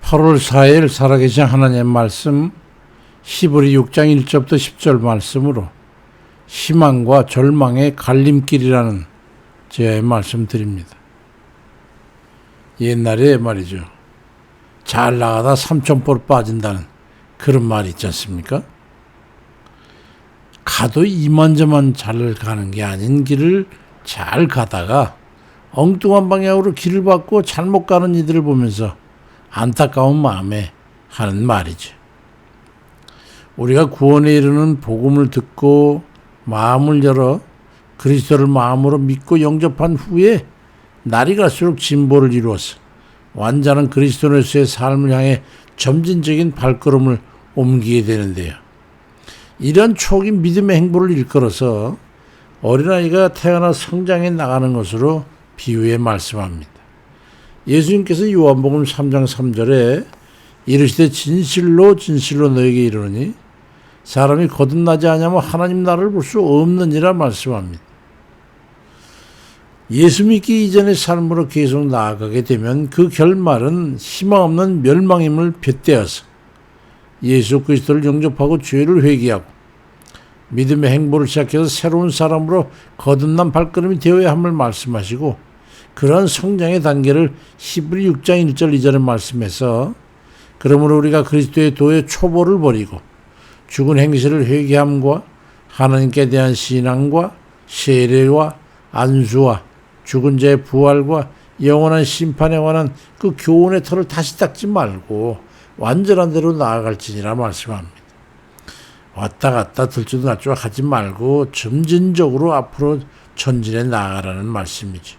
8월 4일 살아계신 하나님의 말씀 히브리 6장 1절부터 10절 말씀으로 희망과 절망의 갈림길이라는 제의 말씀 드립니다. 옛날에 말이죠. 잘 나가다 삼천포로 빠진다는 그런 말이 있지 않습니까? 가도 이만저만 잘 가는 게 아닌 길을 잘 가다가 엉뚱한 방향으로 길을 받고 잘못 가는 이들을 보면서 안타까운 마음에 하는 말이죠. 우리가 구원에 이르는 복음을 듣고 마음을 열어 그리스도를 마음으로 믿고 영접한 후에 날이 갈수록 진보를 이루어서 완전한 그리스도로서의 삶을 향해 점진적인 발걸음을 옮기게 되는데요. 이런 초기 믿음의 행보를 일컬어서 어린아이가 태어나 성장해 나가는 것으로 비유해 말씀합니다. 예수님께서 요한복음 3장 3절에 이르시되 진실로 진실로 너에게 이르노니 사람이 거듭나지 아니하면 하나님 나라를 볼 수 없느니라 말씀합니다. 예수 믿기 이전의 삶으로 계속 나아가게 되면 그 결말은 희망 없는 멸망임을 빗대어서 예수 그리스도를 영접하고 죄를 회개하고 믿음의 행보를 시작해서 새로운 사람으로 거듭난 발걸음이 되어야 함을 말씀하시고, 그러한 성장의 단계를 히브리 6장 1절 2절의 말씀에서 그러므로 우리가 그리스도의 도의 초보를 버리고 죽은 행실을 회개함과 하나님께 대한 신앙과 세례와 안수와 죽은 자의 부활과 영원한 심판에 관한 그 교훈의 털을 다시 닦지 말고 완전한 대로 나아갈지니라 말씀합니다. 왔다 갔다 들지도 날지도 하지 말고 점진적으로 앞으로 전진해 나아가라는 말씀이죠.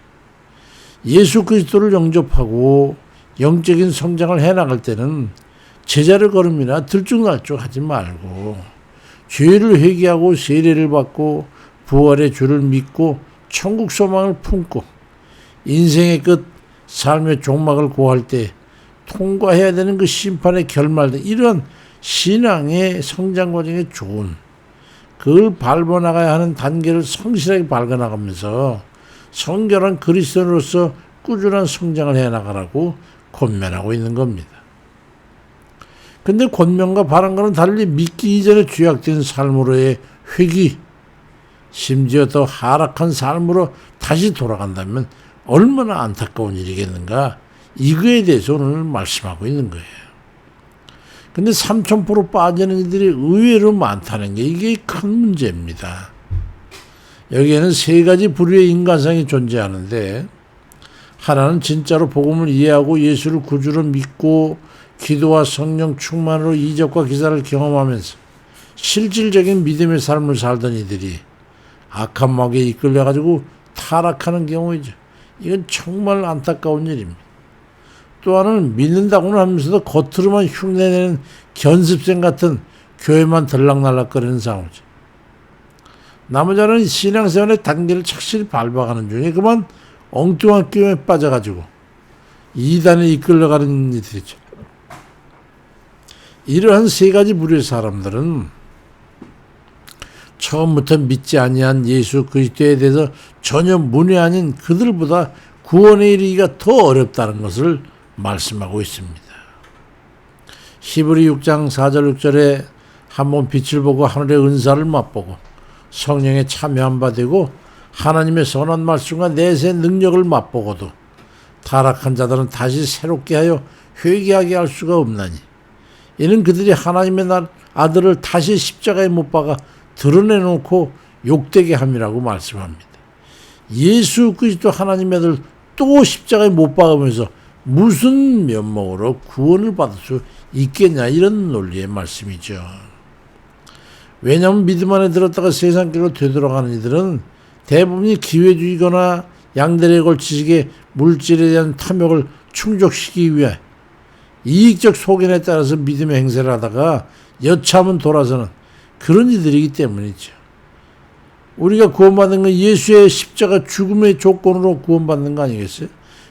예수 그리스도를 영접하고 영적인 성장을 해나갈 때는 제자를 걸음이나 들쭉날쭉 하지 말고 죄를 회개하고 세례를 받고 부활의 주를 믿고 천국 소망을 품고 인생의 끝 삶의 종막을 고할 때 통과해야 되는 그 심판의 결말 등 이런 신앙의 성장 과정에 좋은 그걸 밟아나가야 하는 단계를 성실하게 밟아나가면서 성결한 그리스도인으로서 꾸준한 성장을 해나가라고 권면하고 있는 겁니다. 근데 권면과 바람과는 달리 믿기 이전에 죄악된 삶으로의 회귀, 심지어 더 하락한 삶으로 다시 돌아간다면 얼마나 안타까운 일이겠는가, 이거에 대해서 오늘 말씀하고 있는 거예요. 근데 삼천포로 빠지는 이들이 의외로 많다는 게 이게 큰 문제입니다. 여기에는 세 가지 부류의 인간상이 존재하는데, 하나는 진짜로 복음을 이해하고 예수를 구주로 믿고 기도와 성령 충만으로 이적과 기사를 경험하면서 실질적인 믿음의 삶을 살던 이들이 악한 마귀에 이끌려가지고 타락하는 경우이죠. 이건 정말 안타까운 일입니다. 또 하나는 믿는다고는 하면서도 겉으로만 흉내내는 견습생 같은 교회만 들락날락거리는 상황이죠. 나머지 하나는 신앙생활의 단계를 착실히 밟아가는 중에 그만 엉뚱한 끼움에 빠져가지고 이단에 이끌려가는 이들이죠. 이러한 세 가지 부류의 사람들은 처음부터 믿지 아니한 예수 그리스도에 대해서 전혀 문외 아닌 그들보다 구원에 이르기가 더 어렵다는 것을 말씀하고 있습니다. 히브리 6장 4절 6절에 한번 빛을 보고 하늘의 은사를 맛보고 성령에 참여한 바 되고 하나님의 선한 말씀과 내세 능력을 맛보고도 타락한 자들은 다시 새롭게 하여 회개하게 할 수가 없나니 이는 그들이 하나님의 아들을 다시 십자가에 못 박아 드러내놓고 욕되게 함이라고 말씀합니다. 예수 그리스도 하나님의 아들 또 십자가에 못 박으면서 무슨 면목으로 구원을 받을 수 있겠냐, 이런 논리의 말씀이죠. 왜냐하면 믿음 안에 들었다가 세상길로 되돌아가는 이들은 대부분이 기회주의거나 양들의 걸치식의 물질에 대한 탐욕을 충족시키기 위해 이익적 소견에 따라서 믿음의 행세를 하다가 여차하면 돌아서는 그런 이들이기 때문이죠. 우리가 구원받는 건 예수의 십자가 죽음의 조건으로 구원받는 거 아니겠어요?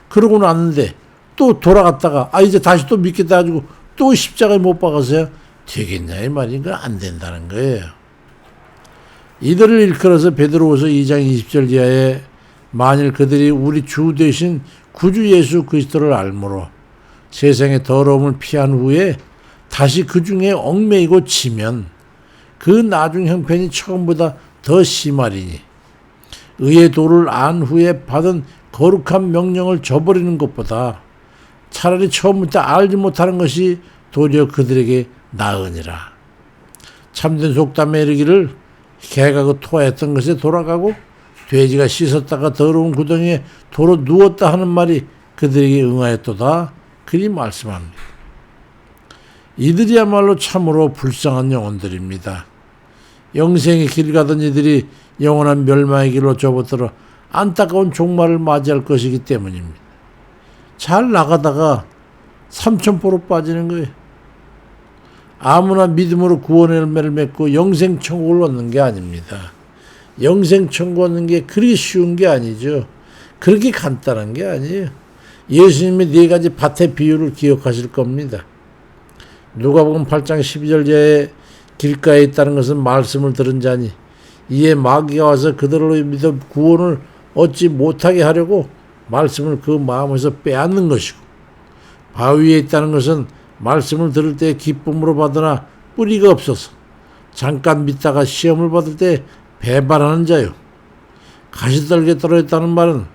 그러고 났는데 또 돌아갔다가 이제 다시 또 믿겠다 가지고 또 십자가에 못 박아서야 되겠냐 이 말인가? 안 된다는 거예요. 이들을 일컬어서 베드로후서 2장 20절 이하에 만일 그들이 우리 주 되신 구주 예수 그리스도를 알므로 세상의 더러움을 피한 후에 다시 그 중에 얽매이고 지면 그 나중 형편이 처음보다 더 심하리니 의의 도를 안 후에 받은 거룩한 명령을 저버리는 것보다 차라리 처음부터 알지 못하는 것이 도리어 그들에게 나으니라. 참된 속담에 이르기를 개가 그 토했던 것에 돌아가고 돼지가 씻었다가 더러운 구덩이에 도로 누웠다 하는 말이 그들에게 응하였도다. 그리 말씀합니다. 이들이야말로 참으로 불쌍한 영혼들입니다. 영생의 길 가던 이들이 영원한 멸망의 길로 접어들어 안타까운 종말을 맞이할 것이기 때문입니다. 잘 나가다가 삼천포로 빠지는 거예요. 아무나 믿음으로 구원의 열매를 맺고 영생천국을 얻는 게 아닙니다. 영생천국 얻는 게 그리 쉬운 게 아니죠. 그렇게 간단한 게 아니에요. 예수님의 4가지 밭의 비유를 기억하실 겁니다. 누가복음 8장 12절에 길가에 있다는 것은 말씀을 들은 자니 이에 마귀가 와서 그들로 믿어 구원을 얻지 못하게 하려고 말씀을 그 마음에서 빼앗는 것이고, 바위에 있다는 것은 말씀을 들을 때 기쁨으로 받으나 뿌리가 없어서 잠깐 믿다가 시험을 받을 때 배반하는 자요. 가시떨기에 떨어졌다는 말은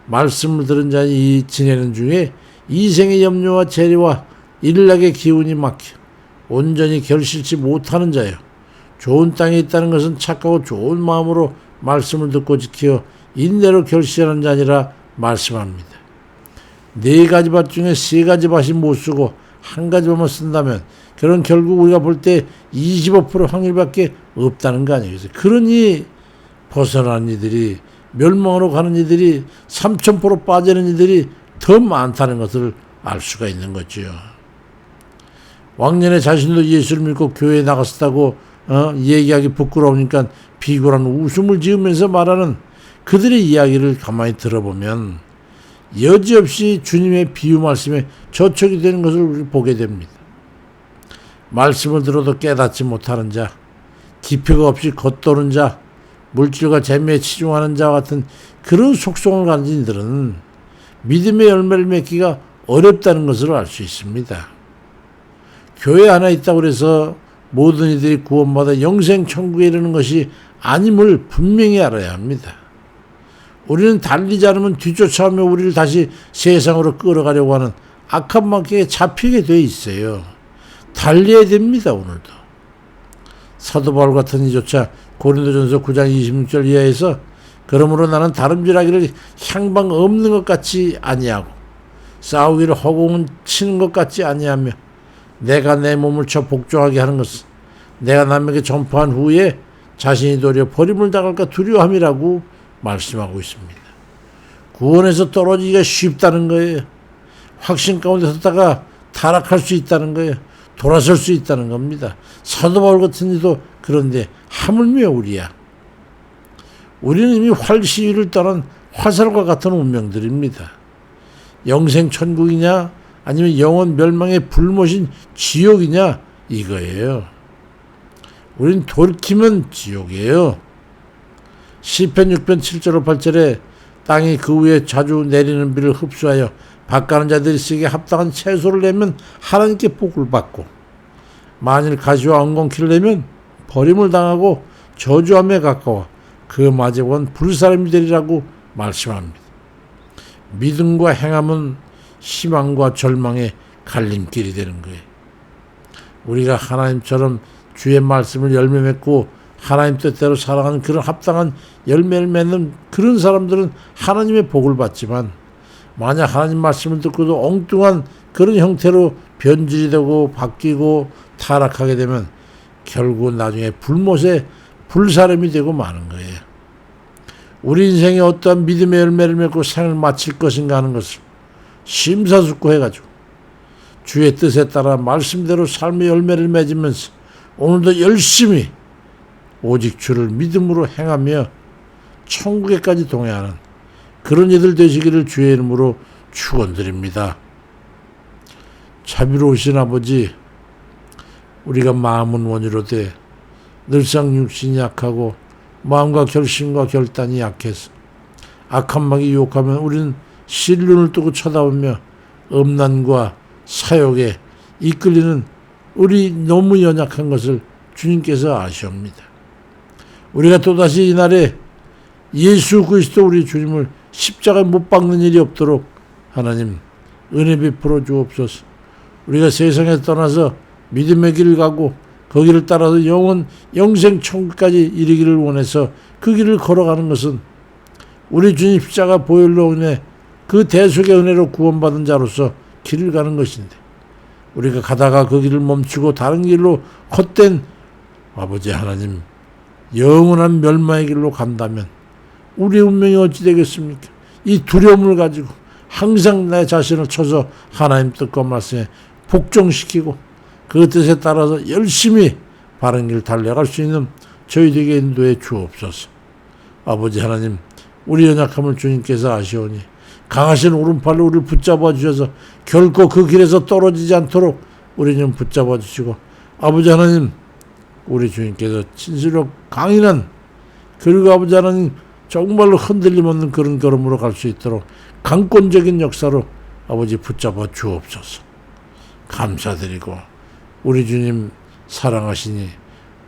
말씀을 들은 자니 이 지내는 중에 이생의 염려와 재리와 일락의 기운이 막혀 온전히 결실치 못하는 자요. 좋은 땅에 있다는 것은 착하고 좋은 마음으로 말씀을 듣고 지켜 인내로 결실하는 자니라 말씀합니다. 4가지 밭 중에 3가지 밭이 못 쓰고 1가지 밭만 쓴다면 그런 결국 우리가 볼 때 25% 확률밖에 없다는 거 아니겠어요. 그러니 벗어난 이들이, 멸망으로 가는 이들이, 3000% 빠지는 이들이 더 많다는 것을 알 수가 있는 거죠. 왕년에 자신도 예수를 믿고 교회에 나갔었다고 얘기하기 부끄러우니까 비굴한 웃음을 지으면서 말하는 그들의 이야기를 가만히 들어보면 여지없이 주님의 비유 말씀에 저촉이 되는 것을 우리 보게 됩니다. 말씀을 들어도 깨닫지 못하는 자, 기표가 없이 겉도는 자, 물질과 재미에 치중하는 자와 같은 그런 속성을 가진 이들은 믿음의 열매를 맺기가 어렵다는 것을 알 수 있습니다. 교회 하나 있다고 해서 모든 이들이 구원받아 영생천국에 이르는 것이 아님을 분명히 알아야 합니다. 우리는 달리지 않으면 뒤쫓아오며 우리를 다시 세상으로 끌어가려고 하는 악한 마귀에 잡히게 돼 있어요. 달려야 됩니다. 오늘도. 사도 바울 같은 이조차 고린도전서 9장 26절 이하에서 그러므로 나는 다름질하기를 향방 없는 것 같이 아니하고 싸우기를 허공을 치는 것 같지 아니하며 내가 내 몸을 쳐 복종하게 하는 것은 내가 남에게 전파한 후에 자신이 도리어 버림을 당할까 두려워함이라고 말씀하고 있습니다. 구원에서 떨어지기가 쉽다는 거예요. 확신 가운데 섰다가 타락할 수 있다는 거예요. 돌아설 수 있다는 겁니다. 사도 바울 같은 이도 그런데 하물며 우리야. 우리는 이미 활시위를 떠난 화살과 같은 운명들입니다. 영생 천국이냐 아니면 영원 멸망의 불못인 지옥이냐 이거예요. 우린 돌이키면 지옥이에요. 시편 6편 7절 8절에 땅이 그 위에 자주 내리는 비를 흡수하여 밭가는 자들이 쓰기에 합당한 채소를 내면 하나님께 복을 받고 만일 가시와 엉겅퀴를 내면 버림을 당하고 저주함에 가까워 그 마지막은 불사람이 되리라고 말씀합니다. 믿음과 행함은 희망과 절망의 갈림길이 되는 거예요. 우리가 하나님처럼 주의 말씀을 열매 맺고 하나님 뜻대로 살아가는 그런 합당한 열매를 맺는 그런 사람들은 하나님의 복을 받지만 만약 하나님 말씀을 듣고도 엉뚱한 그런 형태로 변질이 되고 바뀌고 타락하게 되면 결국 나중에 불못에 불사람이 되고 마는 거예요. 우리 인생에 어떠한 믿음의 열매를 맺고 생을 마칠 것인가 하는 것을 심사숙고해가지고 주의 뜻에 따라 말씀대로 삶의 열매를 맺으면서 오늘도 열심히 오직 주를 믿음으로 행하며 천국에까지 동행하는 그런 이들 되시기를 주의 이름으로 축원드립니다. 자비로우신 아버지, 우리가 마음은 원이로되 늘상 육신이 약하고 마음과 결심과 결단이 약해서 악한 마귀 유혹하면 우리는 실눈을 뜨고 쳐다보며 음란과 사욕에 이끌리는 우리 너무 연약한 것을 주님께서 아시옵니다. 우리가 또다시 이날에 예수 그리스도 우리 주님을 십자가에 못 박는 일이 없도록 하나님 은혜 베풀어 주옵소서. 우리가 세상에 떠나서 믿음의 길을 가고 거기를 따라서 영생 천국까지 이르기를 원해서 그 길을 걸어가는 것은 우리 주님 십자가 보혈로 인해 그 대속의 은혜로 구원받은 자로서 길을 가는 것인데, 우리가 가다가 그 길을 멈추고 다른 길로 헛된 아버지 하나님 영원한 멸망의 길로 간다면 우리의 운명이 어찌 되겠습니까? 이 두려움을 가지고 항상 내 자신을 쳐서 하나님 뜻과 말씀에 복종시키고 그 뜻에 따라서 열심히 바른 길 달려갈 수 있는 저희에게 인도해 주옵소서. 아버지 하나님, 우리 연약함을 주님께서 아시오니 강하신 오른팔로 우리를 붙잡아 주셔서 결코 그 길에서 떨어지지 않도록 우리는 붙잡아 주시고, 아버지 하나님, 우리 주님께서 진실로 강인한, 그리고 아버지 하나님 정말로 흔들림 없는 그런 걸음으로 갈 수 있도록 강권적인 역사로 아버지 붙잡아 주옵소서. 감사드리고 우리 주님 사랑하시니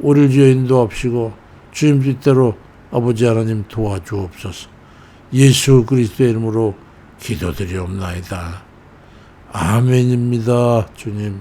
우리를 주여 인도하시고 주님 뜻대로 아버지 하나님 도와주옵소서. 예수 그리스도의 이름으로 기도드리옵나이다. 아멘입니다. 주님.